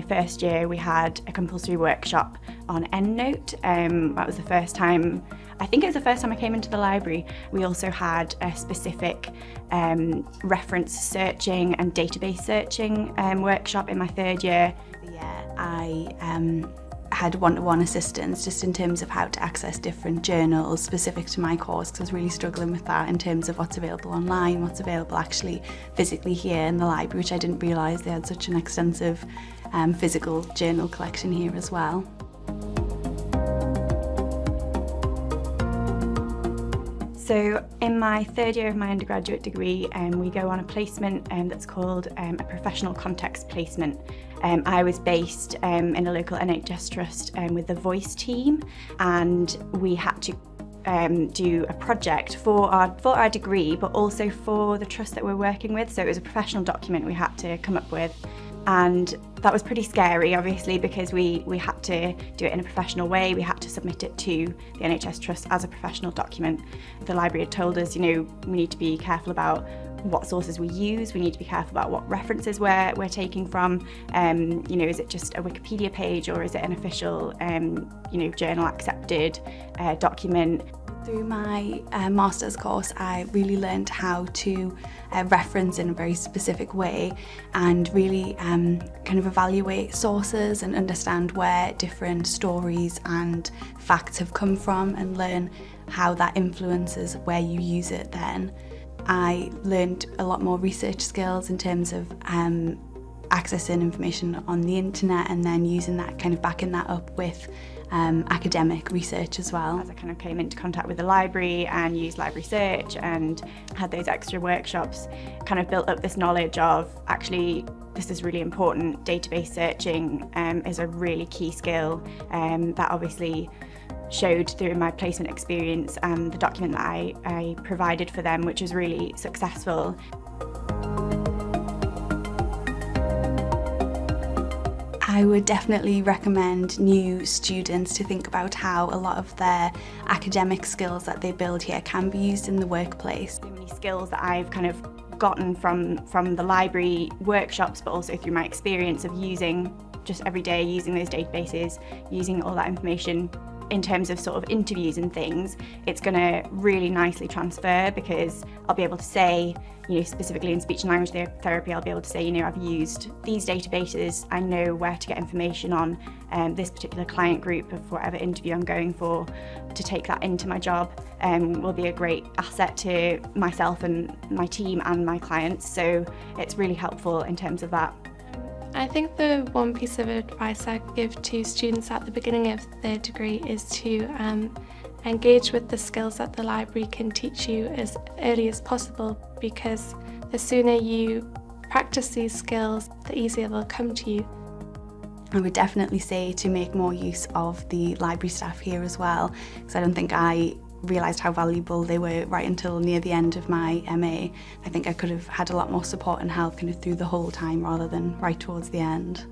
first year we had a compulsory workshop on EndNote. That was the first time, I think it was the first time I came into the library. We also had a specific reference searching and database searching workshop in my third year. Yeah, I had one-to-one assistance just in terms of how to access different journals specific to my course, because I was really struggling with that in terms of what's available online, what's available actually physically here in the library, which I didn't realise they had such an extensive physical journal collection here as well. So in my third year of my undergraduate degree, we go on a placement that's called a professional context placement. I was based in a local NHS trust with the Voice team, and we had to do a project for our degree, but also for the trust that we're working with. So it was a professional document we had to come up with. And that was pretty scary, obviously, because we had to do it in a professional way. We had to submit it to the NHS Trust as a professional document. The library had told us, you know, we need to be careful about what sources we use. We need to be careful about what references we're taking from. You know, is it just a Wikipedia page, or is it an official, you know, journal accepted document? Through my master's course, I really learned how to reference in a very specific way and really kind of evaluate sources and understand where different stories and facts have come from and learn how that influences where you use it then. I learned a lot more research skills in terms of accessing information on the internet and then using that, kind of backing that up with academic research as well. As I kind of came into contact with the library and used library search and had those extra workshops, kind of built up this knowledge of actually this is really important. Database searching is a really key skill that obviously showed through my placement experience and the document that I provided for them, which was really successful. I would definitely recommend new students to think about how a lot of their academic skills that they build here can be used in the workplace. So many skills that I've kind of gotten from the library workshops, but also through my experience of using just every day, using those databases, using all that information in terms of sort of interviews and things, it's going to really nicely transfer, because I'll be able to say, you know, specifically in speech and language therapy, I'll be able to say, you know, I've used these databases, I know where to get information on this particular client group of whatever interview I'm going for. To take that into my job will be a great asset to myself and my team and my clients, so it's really helpful in terms of that. I think the one piece of advice I give to students at the beginning of their degree is to engage with the skills that the library can teach you as early as possible, because the sooner you practice these skills, the easier they'll come to you. I would definitely say to make more use of the library staff here as well, because I don't think I realised how valuable they were right until near the end of my MA. I think I could have had a lot more support and help kind of through the whole time rather than right towards the end.